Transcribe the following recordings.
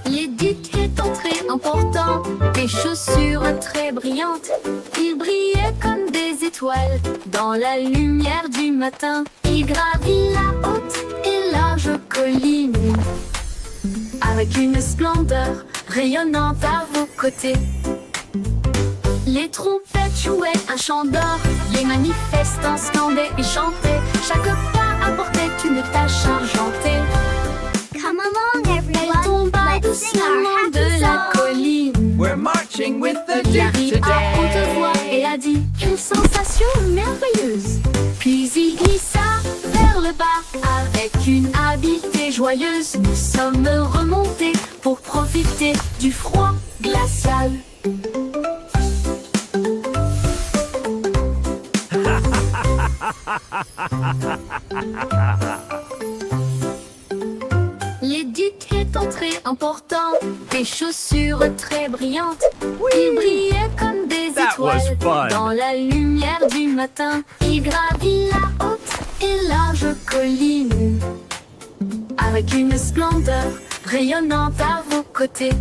L'édit étant très important, des chaussures très brillantes. Il brillait comme des étoiles dans la lumière du matin. Il gravit la haute et large colline avec une splendeur rayonnante à vos côtés. Les trompettes jouaient un chant d'or, les manifestants scandaient et chantaient. Chaque pas apportait une tâche argentée. Come along, Elle everyone. tomba Let's sing our doucement happy de la song. colline. We're marching with the Il Duke arrive à haute voix today. et a dit une sensation merveilleuse. Puis il glissa vers le bas avec une habileté joyeuse. Nous sommes remontés pour profiter du froid glacial. L'édit étant très important, des chaussures très brillantes. Il brillait comme des That was étoiles fun. dans la lumière du matin. Il gravit la haute et large colline avec une splendeur rayonnante à vos côtés.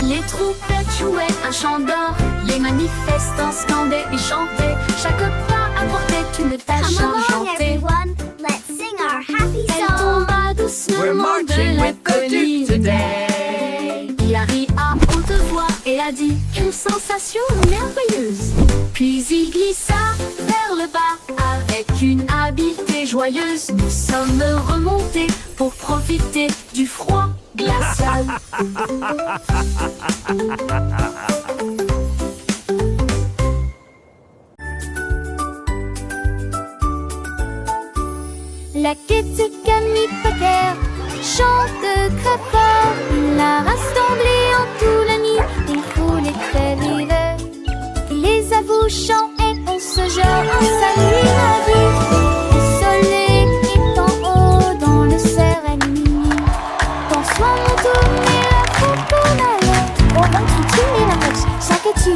Les trompettes jouaient un chant d'or, les manifestants scandaient et chantaient. Chaque pas apportait une tâche Come along, argentée. everyone. Let's sing our happy Elle song. tomba We're doucement marching de la with the Duke colline. today. Il arrive à haute voix et a dit une sensation merveilleuse. Puis il glissa vers le bas avec une habileté joyeuse. Nous sommes remontés pour profiter du froid glacial. La Kitty Camille Poker chante très fort. Il a rassemblé en tout la nuit des foules et très vives. Il les avoue chant et on se jette en salut la vie. Le soleil est en haut dans le cérémonie. Bonsoir mon tourné la coconale. Au ventre tu mets la moche, chaque tu.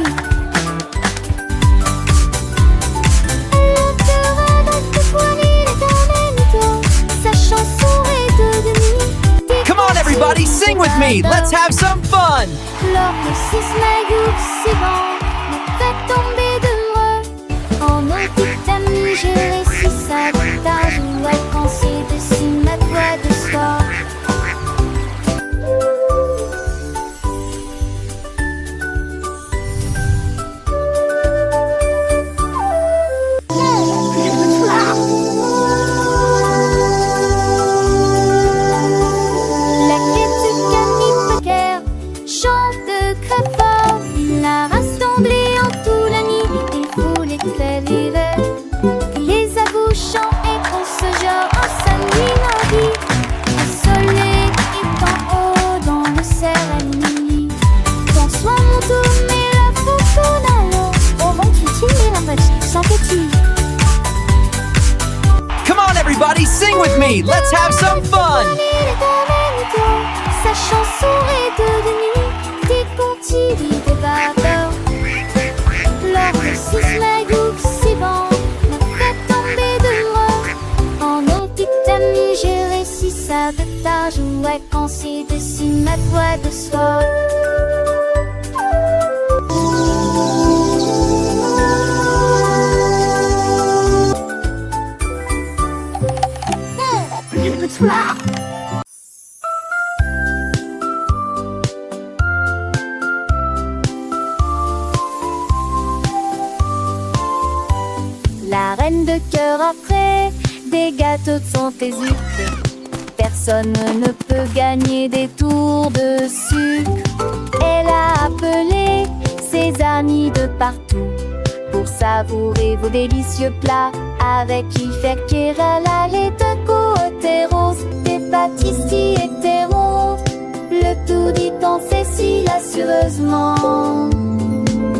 Come on, everybody, sing with me. Let's have some fun. Lors de six maillots, c'est bon, me fait tomber de moi. En petite amie, j'ai réussi ça de ta joie quand c'est dessus ma voix de soir. La Kitty Camille Poker chante très fort. Il a rassemblé en tout la nuit des foules et très vives. Il les avoue chant et on se jette en sa nuit la vie. Le soleil est en haut dans le cérémonie. Bonsoir mon tour, mais la foufonale. Au vent tu tires la moche, chaque tu. Come on, everybody, sing with me. Let's have some fun. Sa chanson est devenue des contis des vapeurs. Lors de six maillots, c'est bon, me fait tomber de moi. En petite amie, j'ai réussi ça de ta joie quand c'est dessus ma voix de soir. La reine de cœur après des gâteaux de Saint-Exupéry. Personne ne peut gagner des tours de sucre. Elle a appelé ses amis de partout pour savourer vos délicieux plats. Avec Ifekir, elle allait de côté rose, des pâtisseries hétéros. Le tout dit en fait si assureusement.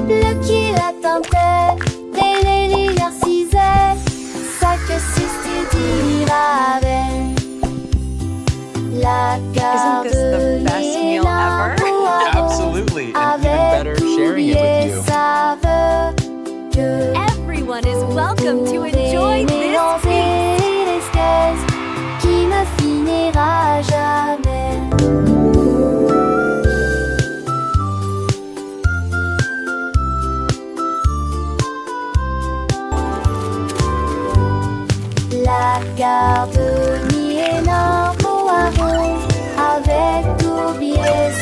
Le qui la tentait, et les lignes narcissaient. Ça que c'est avec la Isn't this the best meal ever? Absolutely, and even better sharing it with you. Everyone is welcome to enjoy this feast. la garderie énorme au haron, avec tourbier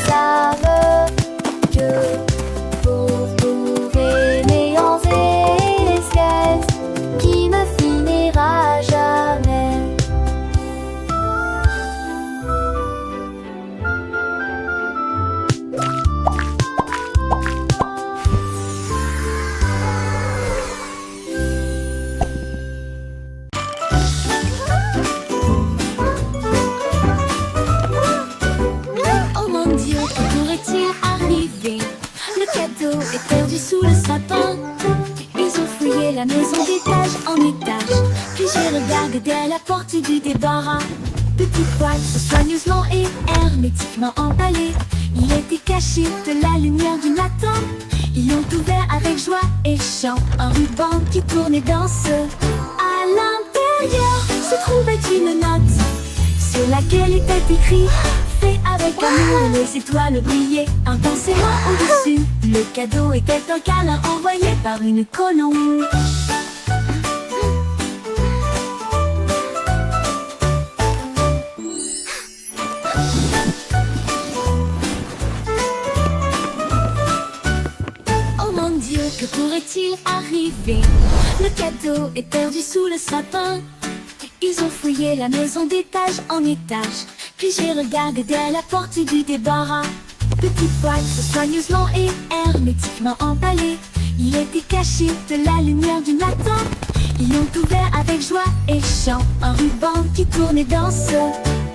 saveux, que pour trouver néants et l'espèce qui ne finira jamais. Oh mon Dieu, que pourrait-il arriver? Le cadeau est perdu sous le sapin. Ils ont fouillé la maison d'étage en étage, puis j'ai regardé à la porte du débarras. Petit poil, soigneusement et hermétiquement emballé, il était caché de la lumière du matin. Ils l'ont ouvert avec joie et chant, un ruban qui tournait dans ce. À l'intérieur se trouvait une note sur laquelle était écrit: fait avec amour, les étoiles brillaient intensément au-dessus. Le cadeau était un câlin envoyé par une colombe. Oh mon Dieu, que pourrait-il arriver? Le cadeau est perdu sous le sapin. Ils ont fouillé la maison d'étage en étage, puis j'ai regardé à la porte du débarras. Petit poil, soigneusement et hermétiquement emballé, il était caché de la lumière du matin. Ils l'ont ouvert avec joie et chant, un ruban qui tournait dans ce.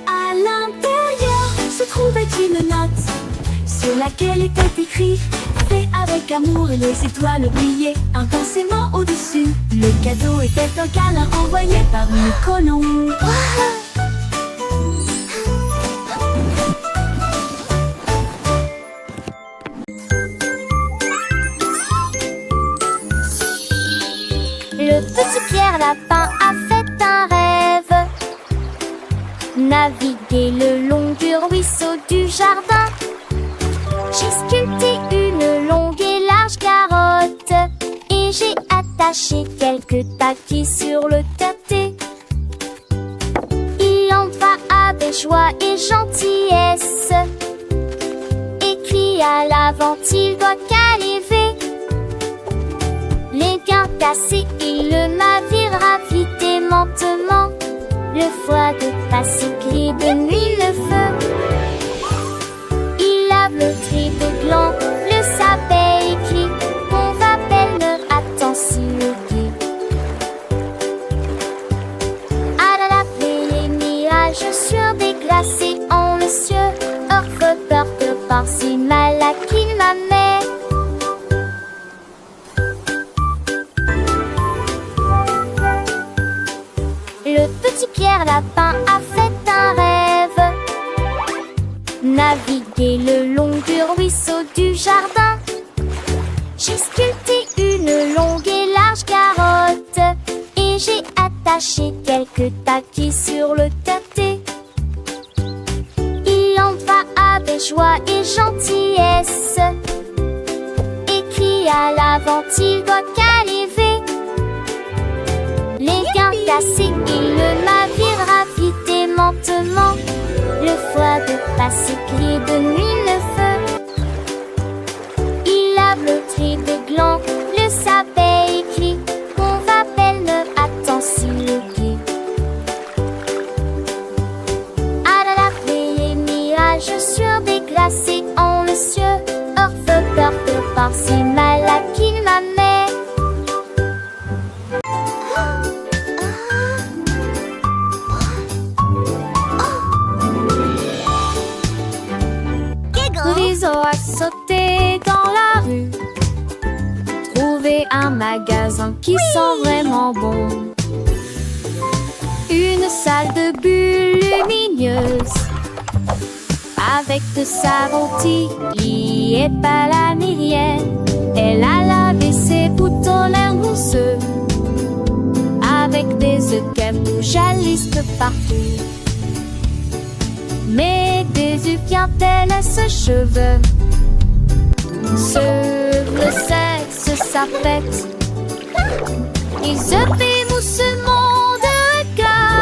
À l'intérieur se trouvait une note sur laquelle était écrit: fait avec amour et les étoiles brillaient intensément au-dessus. Le cadeau était un câlin envoyé par une colombe. Le petit Pierre Lapin a fait un rêve: naviguer le long du ruisseau du jardin. J'ai sculpté une longue et large carotte, et j'ai attaché quelques taquets sur le tâté. Il en va avec joie et gentillesse, écrit à l'avant, il doit caliver. Les gains cassés et le navire ravite lentement. Le foie de passe gris de nuit le feu. Il lave le tri de gland, le sabet écrit: on va belle, attends s'il le dit. À la les mirages sur des glacés en le cieux. Orfe porte par si mal à qui ma mère. Le petit Pierre Lapin a fait un rêve: naviguer le long du ruisseau du jardin. J'ai sculpté une longue et large carotte, et j'ai attaché quelques taquets sur le tâté. Il en va avec joie et gentillesse, écrit à l'avant, il doit caliver. Les gains cassés et le navire ravite lentement. Le foie de passe gris de nuit le feu. Il lave le tri de gland, le sabet écrit: on va belle, attends s'il le dit. À la les mirages sur des glacés en le cieux. Orfe porte par si mal à qui ma mère. Riso a sauté dans la rue, trouvé un magasin qui sent vraiment bon. Une salle de bulles lumineuses, avec de savon Tilly et Palamirienne. Elle a lavé ses boutons l'air mousseux, avec des œufs qu'elle jalissent partout. Mais des viande-t-elle ses cheveux? Sur le sexe s'affecte. Ils œufs et moussement de regard.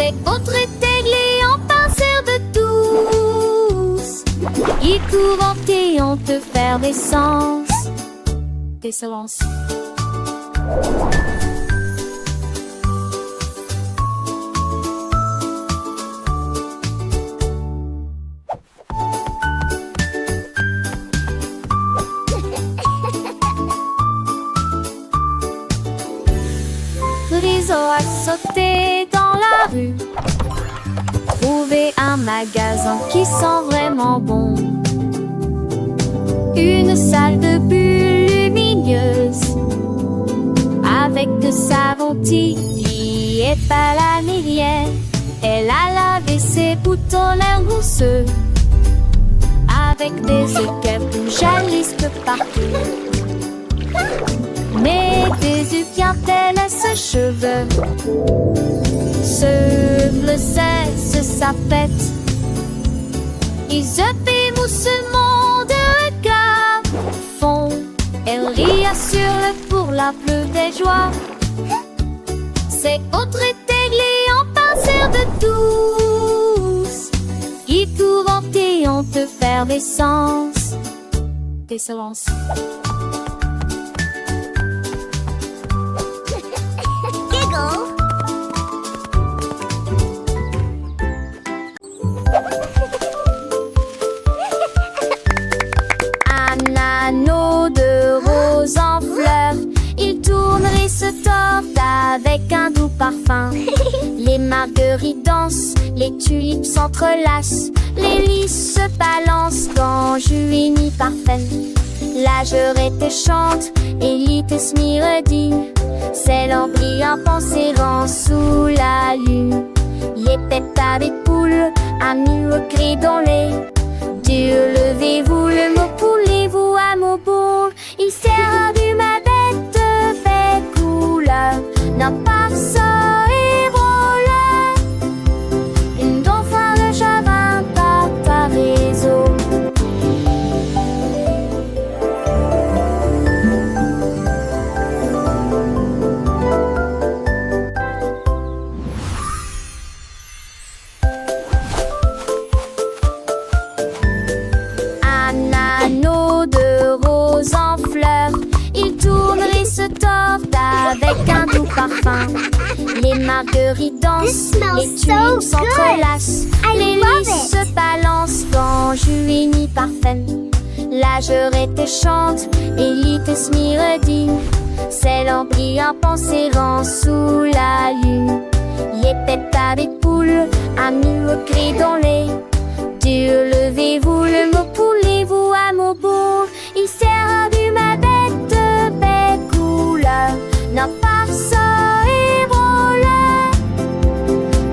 C'est autres aiglés en pincère de douce. Ils courent et on te faire des sens. Des silences. Riso a sauté dans la rue, trouvé un magasin qui sent vraiment bon. Une salle de bulles lumineuse, avec de savon Tilly et pas la mérienne. Elle a lavé ses boutons l'air mousseux, avec des écailles rouges à l'isque partout. Mais des yeux bien tels à ses cheveux. Ce bleu cesse sa fête. Ils épient moussement de regard fond. Elle rit assure pour la plus belle joie. C'est autre aiglés en pincère de douce. Ils courent et on te faire des sens. Des silences. Un anneau de rose en fleurs, il tourne et se tord avec un doux parfum. Les marguerites dansent, les tulipes s'entrelacent, les lys se balancent dans juillet parfum. La jurette chante et l'ites miredine, c'est l'embry en pensérant sous la lune. Les pétards des poules, amis au cri dans les Dieu, levez-vous, le mot poulez-vous à mon boule. Il sert du ma bête de belle couleur, n'a pas ça et voleur. Une dauphin de chagrin par ta réseau. Avec un doux parfum, les marguerites dansent, les tulipes s'entrelacent, les lys se balancent dans juillet parfum. La jurette chante et l'ites miredine, c'est l'embry en pensérant sous la lune. Les pétards des poules, amis au cri dans les Dieu, levez-vous, le mot poulez-vous à mon bout. Il sert du ma bête de belle couleur, n'a pas ça et voleur.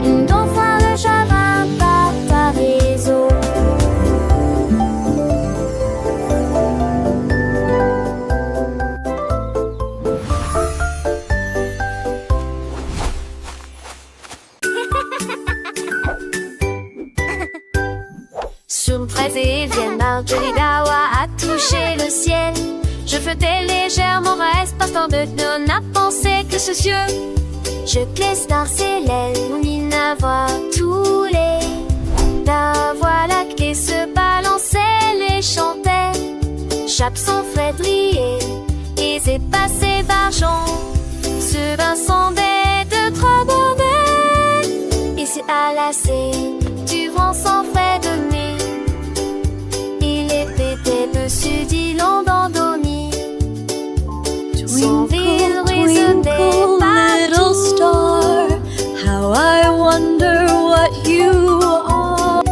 Une dauphin de chagrin par ta réseau. Sur une fraise et vient Marjorie Dawa a touché le ciel. Je flottais légèrement, reste pas tant de nous n'a pensé que ce cieux. Je glisse dans ses lèvres, il n'a voix tous les. La voix lactée se balançait, les chantait. Chape son frais brillait, et c'est passé d'argent. Ce bain sondait de trop bonheur. Et c'est à la scène du vent sans frais de mai. Il était dessus d'îlot endormi. Son ville résonnait little star, how I wonder what you are.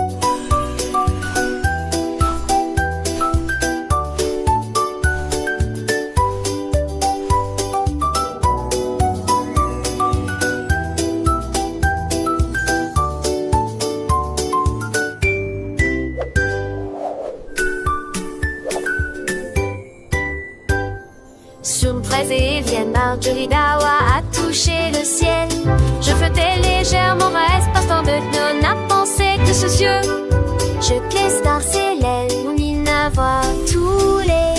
Sur une fraise et vienne, Marjorie Dawa a touché le ciel. Je flottais légèrement, reste pas tant de nous n'a pensé que ce cieux. Je glisse dans ses lèvres, il n'a voix tous les.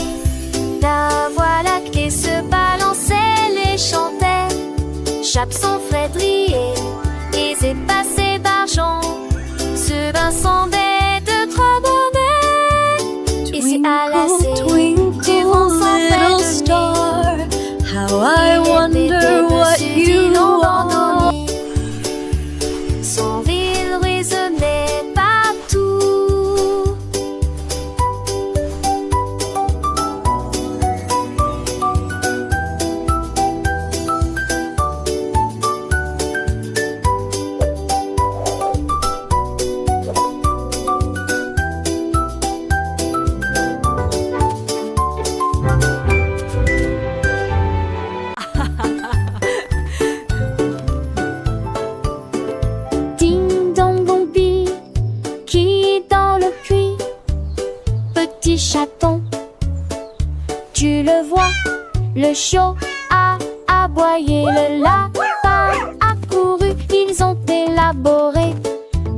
La voix lactée se balançait, les chantait. Chape son frais brillait, et c'est passé Le chiot a aboyé, le lapin a couru. Ils ont élaboré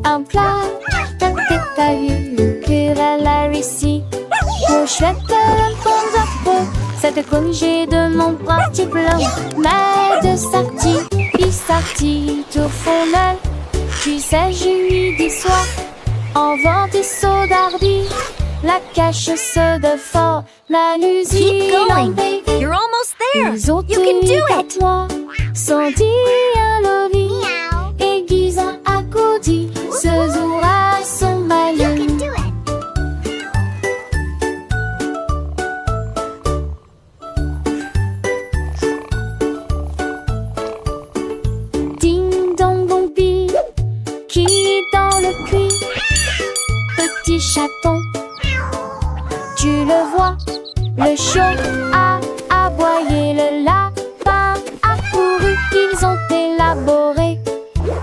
un plat. T'as vu, le querelle a réussi. Pour chouette, bon zappo, cette congé de mon parti blanc. Mais de sortie, il sortit tout fondel. Puis sais, je lui dis soir, en vent des sauts d'ardi. La cacheuse de fort, la Keep going. You're almost there. You can do it. Sans dire un lobby, aiguise un accoudi, ce jour à son malin. Ding dong bombi, qui est dans le puits? Petit chaton, tu le vois, le chiot a aboyé, le lapin a couru. Ils ont élaboré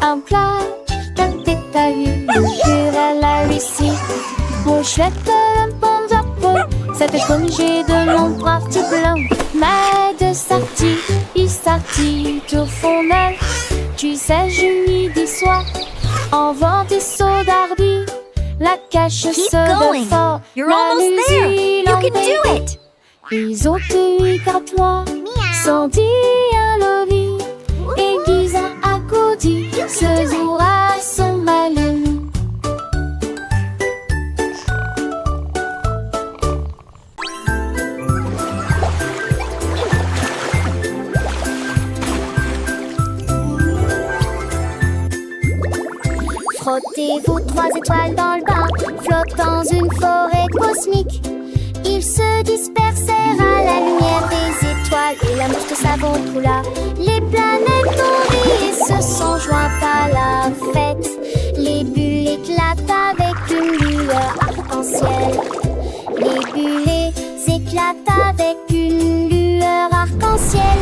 un plat. T'as vu, le querelle a réussi. Pour chouette, bon zappo, cette congé de mon parti blanc. Mais de sortie, il sortit tout fondel. Tu sais, je lui dis soir, en vent des sauts d'ardi. La cacheuse Keep de going. fort, You're almost there. You can do it. Ils ont eu quatre mois, sans dire un lobby, aiguise un accoudi, ce jour à son malin. Frottez-vous 3 étoiles dans le bain, flottent dans une forêt cosmique. Ils se dispersèrent à la lumière des étoiles et la mousse de savon coula. Les planètes ont ri et se sont jointes à la fête. Les bulles éclatent avec une lueur arc-en-ciel. Les bulles éclatent avec une lueur arc-en-ciel.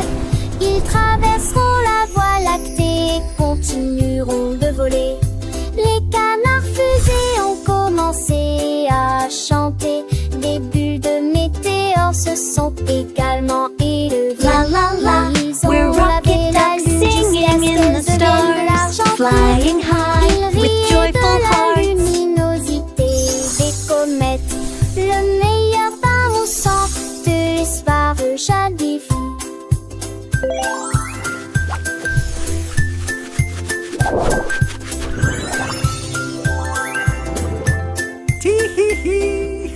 Ils traverseront la voie lactée et continueront de voler. Les canards fusées ont commencé à chanter. Des bulles de météores se sont également élevées. La la la, Ils ont we're lavé rocket la ducks lune singing jusqu'à in the ce qu'elle devienne de l'argent stars, pur. flying high Ils with riaient joyful de la hearts. luminosité des comètes. Le meilleur pain au sang de l'espoir jadis. Tee-hee-hee.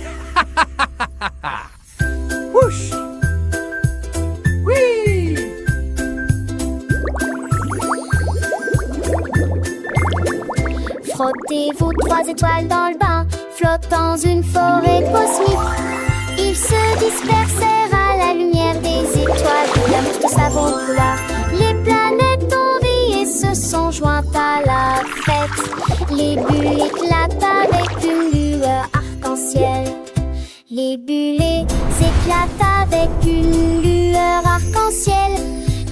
Whoosh. Whee. Frottez-vous 3 étoiles dans le bain, flottent dans une forêt cosmique. Ils se dispersèrent à la lumière des étoiles et la mousse de savon coula. Les planètes ont ri et se sont jointes à la fête. Les bulles éclatent avec une lueur arc-en-ciel. Les bulles éclatent avec une lueur arc-en-ciel.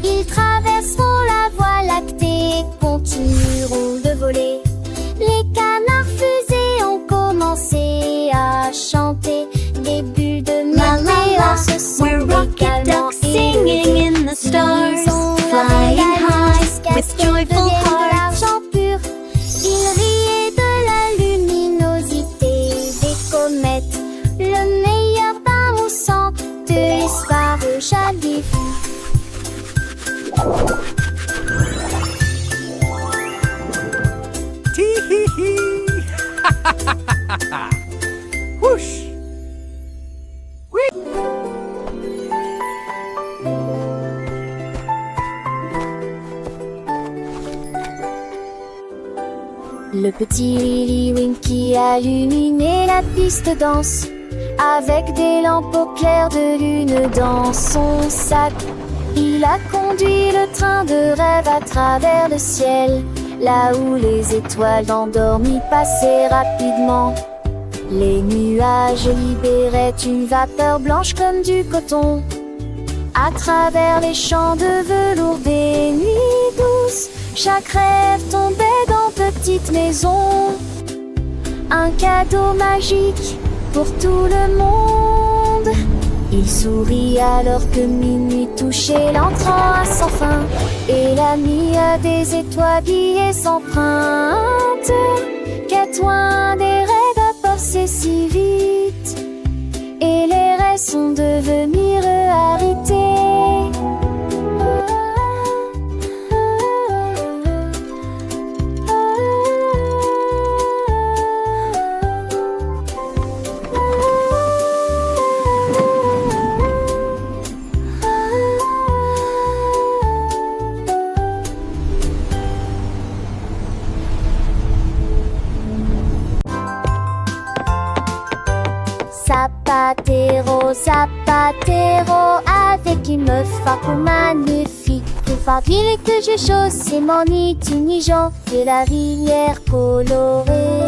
Ils traverseront la voie lactée et continueront de voler. Les canards fusées ont commencé à chanter. Des bulles de La la la, météores se sont we're rocket également ducks singing in the stars, Ils ont flying lavé la lune high jusqu'à with ce qu'elle joyful devienne de hearts. l'argent pur. Ils riaient de la luminosité des comètes. Le meilleur pain au sang de l'espoir jadis. Tee-hee-hee. Whoosh. Le petit Lily Winky a illuminé la piste de danse avec des lampes au clair de lune dans son sac. Il a conduit le train de rêve à travers le ciel, là où les étoiles endormies passaient rapidement. Les nuages libéraient une vapeur blanche comme du coton. À travers les champs de velours des nuits douces, chaque rêve tombait dans petite maison. Un cadeau magique pour tout le monde. Il sourit alors que minuit touchait l'entrant à sans fin. Et la nuit a des étoiles et s'emprunte. Qu'est loin des rêves à passer si vite. Et les rêves sont devenus réalité. Zapatero, Zapatero, avec une fardeau magnifique. Le fardeau que je chausse, m'ennuie tout nigeant de la rivière colorée.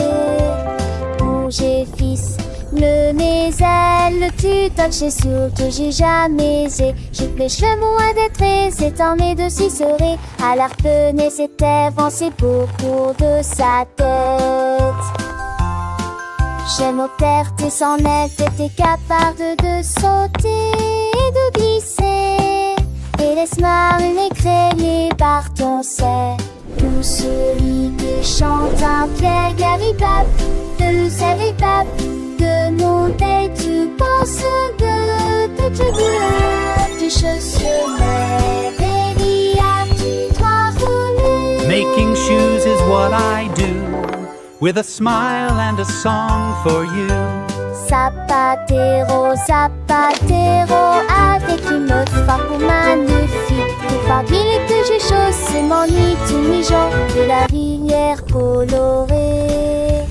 Bouger fils, mes ailes, tu touches sûr que j'ai jamais eu. Je pêche le moins d'être très étonné de s'y serer. À l'arpenais, c'était avancé beaucoup de sa tête. J'aime au terre, t'es sans aile, t'es capable de sauter et de glisser. Et laisse-moi m'écrayer par ton sein. Tout celui qui chante un pierre garibab, de savibab, de mon tête, tu penses de te gueule, tu chaussures, baby, tu dois rouler. Making shoes is what I do, with a smile and a song for you. Zapatero, Zapatero, avec une fardeau magnifique. Pour fardeau que je chausse, m'ennuie tout nigeant de la rivière colorée.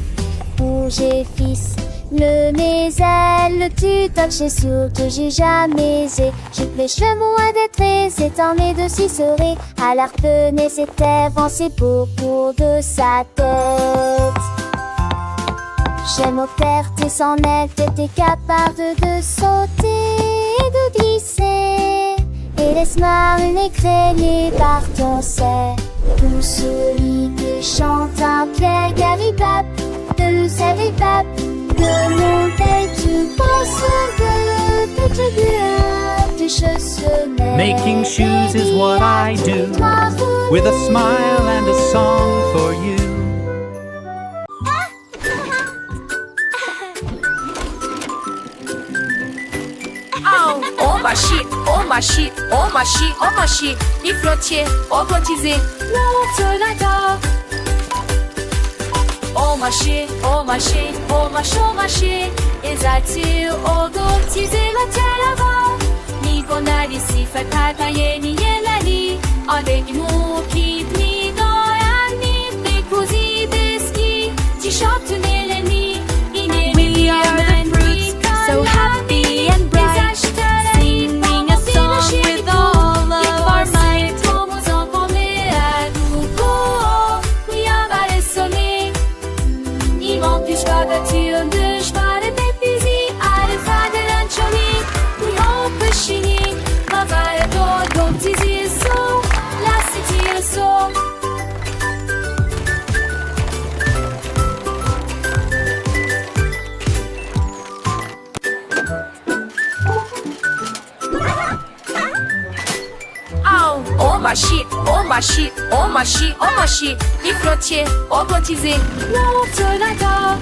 Bouger fils, mes ailes, tu touches sûr que j'ai jamais eu. Je pêche le moins d'être très étonné de s'y serer. À l'arpenais, c'était avancé beaucoup de sa tête. J'aime au terre, t'es sans aile, t'es capable de sauter et de glisser. Et laisse-moi m'écrayer par ton sein. Tout celui qui chante un pierre garibab, de savibab, de mon tête, tu penses de te gueule, tu chaussures. Making shoes is what I do, with a smile and a song for you. Oh ma shit, oh ma shit, oh ma shit, oh ma shit. Il flottait, autotisé, l'autre là-bas. Oh ma shit, oh ma shit, oh ma shit, oh ma shit. Esatil, autotisé, la terre là-bas. Ni bonari si fatata yeni yelani. Avec nous qui ni doyani, ni così deschi. T-shirt neleni, we are the fruits, so happy and bright. Oh ma shit, oh ma shit, oh ma shit, oh ma shit. Il flottait, autotisé, l'autre là-bas.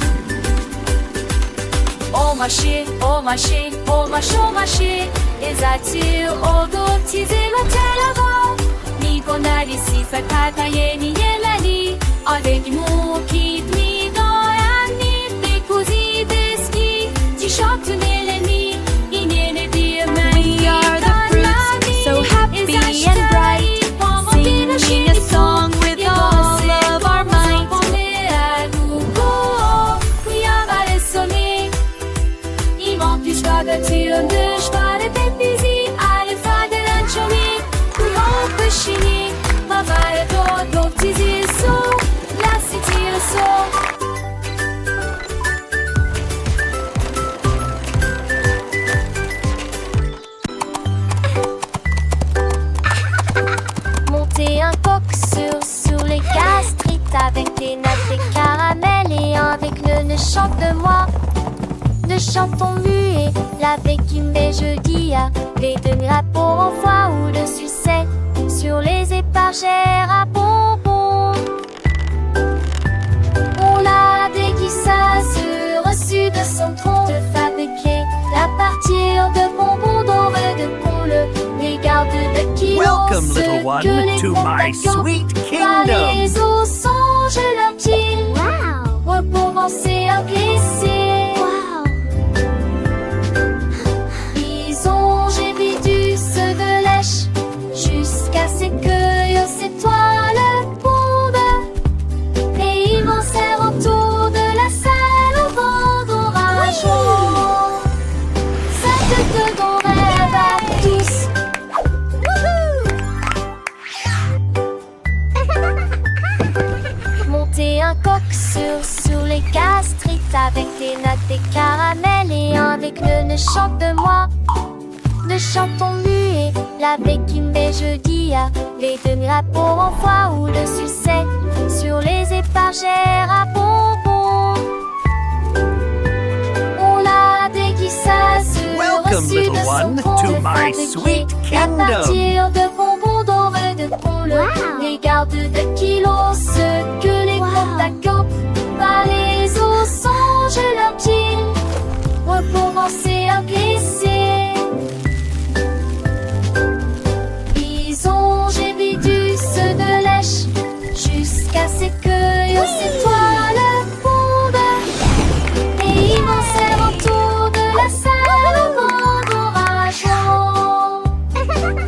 Oh ma shit, oh ma shit, oh ma shit, oh ma shit. Esatil, autotisé, la terre là-bas. Ni bonari si fatata yeni yelani. Avec nous qui ni doyani, ni così deschi. T-shirt neleni, inene diamani. We are the fruits, so happy and bright, singing a song with all of our might. Till spare pepisi, alle fade arancioni. Qui ho pescini, ma fare todo tisi su, lasciati il so. Monter un coq sur les gastrites avec des nattes de caramel et avec le ne chante de moi. de chantons muets, la béquille des jeudis, les demi-rapports en foie ou de succès, sur les épargères à bonbons. On a des guissages reçus de son tronc, de fabriquer à partir de bonbons dorés de poule, les gardes de kilos. Welcome, little one, to my sweet kingdom. Les os songent leur pied. Wow. Pour commencer à glisser. Wow. Ils ont gémi du ceux de lèche jusqu'à ce que ces toiles pondent. Et ils m'en autour de la salle au vent d'orage. Ça te donne rêve à tous. Monter un coq sur les gastrites avec des notes des caramels et avec le ne chante de moi. De chantons muets, la béquille des jeudis, les demi-rapports en foie ou de succès, sur les épargères à bonbons. On a des guissages reçus de son tronc, to my sweet à partir de bonbons dorés de poule. Wow. Les gardes de kilos, ceux que les contacts par les os songent leur pied, pour commencer à glisser. Ils ont gémi du ceux de lèche jusqu'à ce que ces toiles pondent. Et ils m'en autour de la salle au vent d'orage.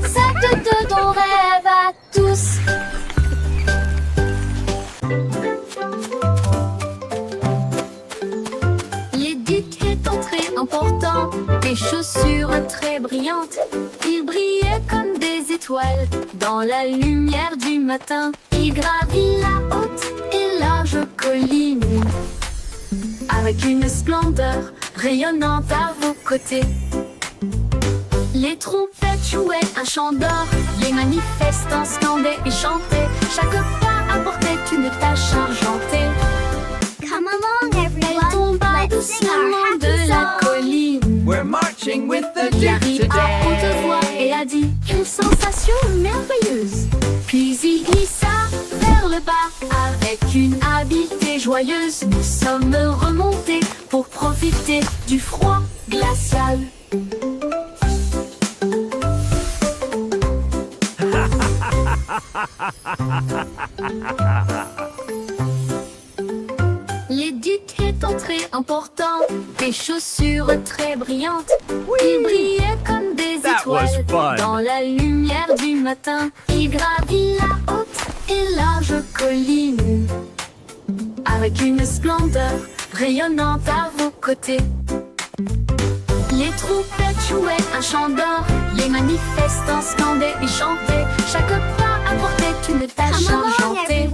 Ça te donne rêve à tous. L'édit étant très important, des chaussures très brillantes. Il brillait comme des étoiles dans la lumière du matin. Il gravit la haute et large colline avec une splendeur rayonnante à vos côtés. Les trompettes jouaient un chant d'or, les manifestants scandaient et chantaient. Chaque pas apportait une tâche argentée. Come along, Elle tomba doucement de la colline. We're marching with the Il Duke arrive à haute voix today. et a dit une sensation merveilleuse. Puis il glissa vers le bas avec une habileté joyeuse. Nous sommes remontés pour profiter du froid glacial. L'édit étant très important, des chaussures très brillantes. Il brillait comme des That was étoiles fun. dans la lumière du matin. Il gravit la haute et large colline avec une splendeur rayonnante à vos côtés. Les trompettes jouaient un chant d'or, les manifestants scandaient et chantaient. Chaque pas apportait une tâche argentée.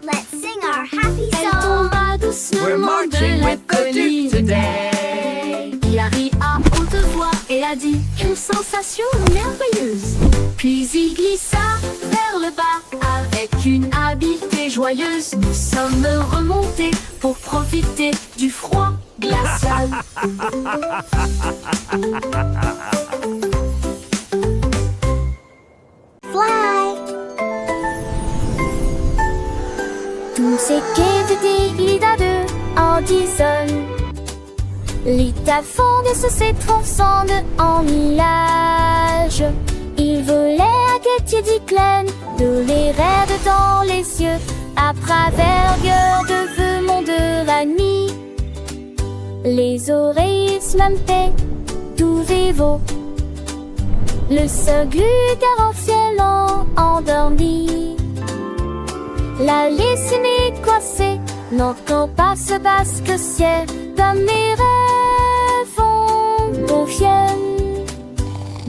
Let's sing our happy Elle tomba We're doucement marching de la with the Duke colline. today. Il arrive à haute voix et a dit une sensation merveilleuse. Puis il glissa vers le bas avec une habileté joyeuse. Nous sommes remontés pour profiter du froid glacial. Fly. Tous ces quais de Andison. L'État fondé se s'étrançant en nuages. Il volait à Getty Glen, de les raides dans les cieux, à travers de feu monde de la nuit. Les oreilles smampaient, tout vivo. Le seul glutard en ciel endormi. La lysine coincée n'entend pas ce basque ciel. Dans mes rêves on confienne.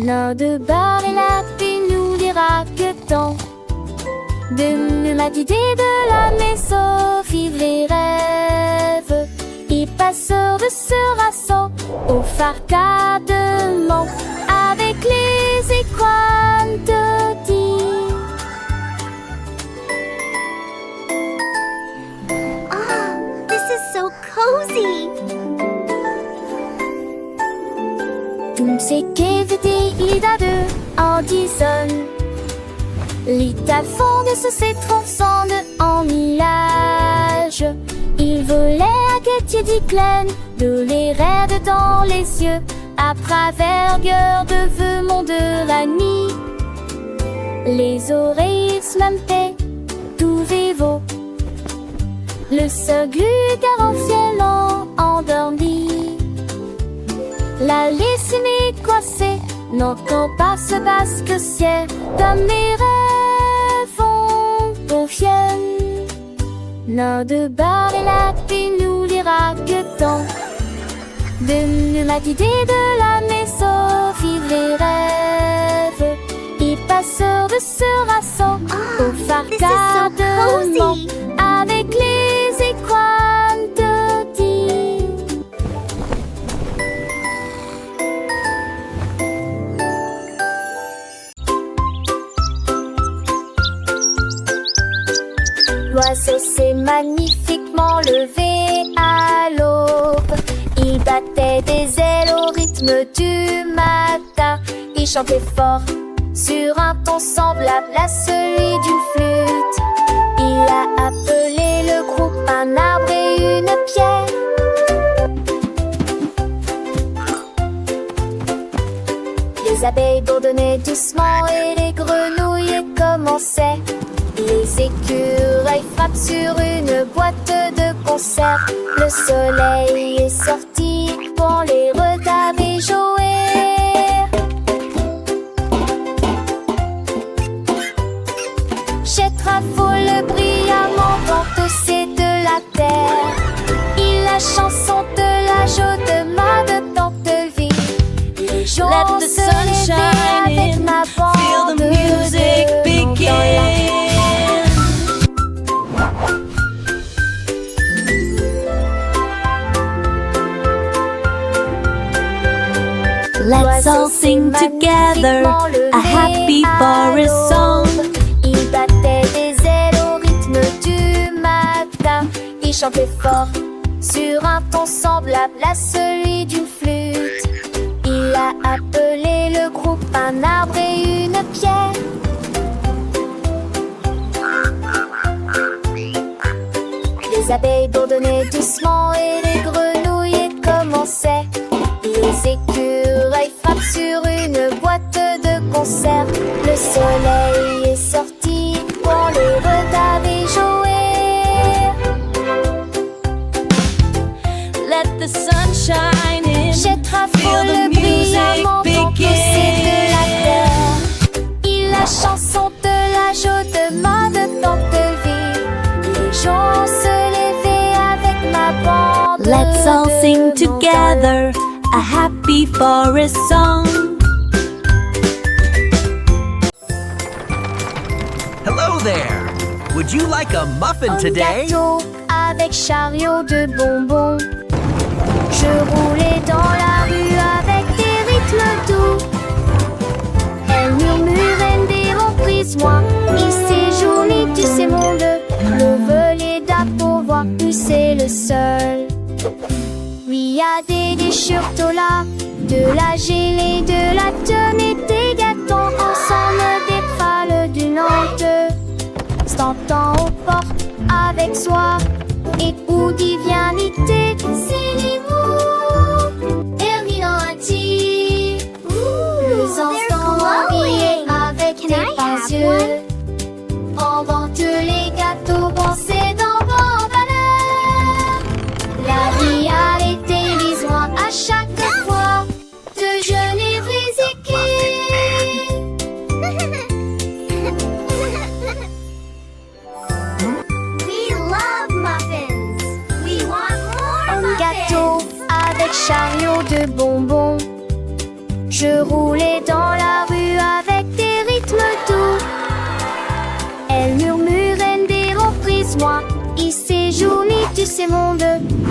L'un de bar et la paix nous dira que tant de ma d'idée de la maison vivre les rêves. Et passeur de ce rassaut au farcadement avec les écoines de dire. This is so cozy. sonne. L'Itafond se se transcende en nuage. Il volait à Gautier d'Iclen, de les raides dans les yeux, à travers gueule de veumont de la nuit. Les oreilles smampées, tout vivo. Le seul garantiel endormi. La laissée coincée, n'entend pas ce basque ciel, comme mes rêves confiennent. Nain de bar et la paix nous lira que tant de ma d'idée de la maison, vivre les rêves. Et passeur de ce rasson au phare de Mont, avec les écoines de Dieu. L'oiseau s'est magnifiquement levé à l'aube. Il battait des ailes au rythme du matin. Il chantait fort sur un ton semblable à celui d'une flûte. Il a appelé le groupe un arbre et une pierre. Les abeilles bourdonnaient doucement et les grenouilles commençaient. Les écureuils frappent sur une boîte de concert. Le soleil est sorti pour les retarder jouer. Chetrafole brillamment dans c'est de la terre. Il la chanson de la joie de ma de tante vie. Les jours Let the sun shine avec in, ma bande feel the music de begin. Let's all sing together a happy forest song. Il battait des ailes au rythme du matin. Il chantait fort sur un ton semblable à celui d'une flûte. Il a appelé le groupe un arbre et une pierre. Les abeilles bourdonnaient doucement et les grenouilles commençaient. Les écureuils frappent sur une boîte de concert. Le soleil est sorti pour les retarder jouer. Let the sun shine in, Chetrafole brillamment dans de la terre. Il la chanson de la joie de ma de tante vie. Les gens se levaient avec ma bande. let's all de sing mon together a happy forest song. Hello there. Would you like a muffin Un today? gâteau avec chariot de bonbons. Je roulais dans la rue avec des rythmes doux. Elle murmurait des reprises, moi. Il séjournait, tu sais, monde. Le volet d'appovoir, c'est le seul. Oui, y a des déchirures là, de la gelée, de la tenue, des gâteaux ensemble, des pâles d'une honte. S'entend aux portes avec soi et où divinité, c'est les mots. Herminati, les enfants habillés avec des pinces yeux. Invente les gâteaux, pensez dans vos valeurs. La vie a été besoin à chaque fois de jeunes et Un gâteau avec chariot de bonbons. Je roulais dans la rue avec des rythmes doux. Elle murmurait des reprises, moi. Il séjournait, tu sais, monde.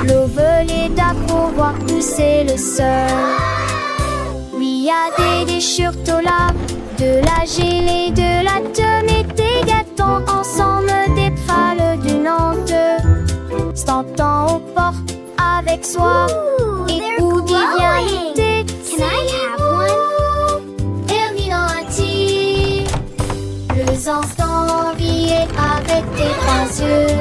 Le volet d'approbvoir, c'est le seul. Oui, y a des déchirures là, de la gelée, de la tenue, des gâteaux ensemble, des pâles d'une honte. S'entend aux portes avec soi et où divinité. Can I have one? Herminati, cieux.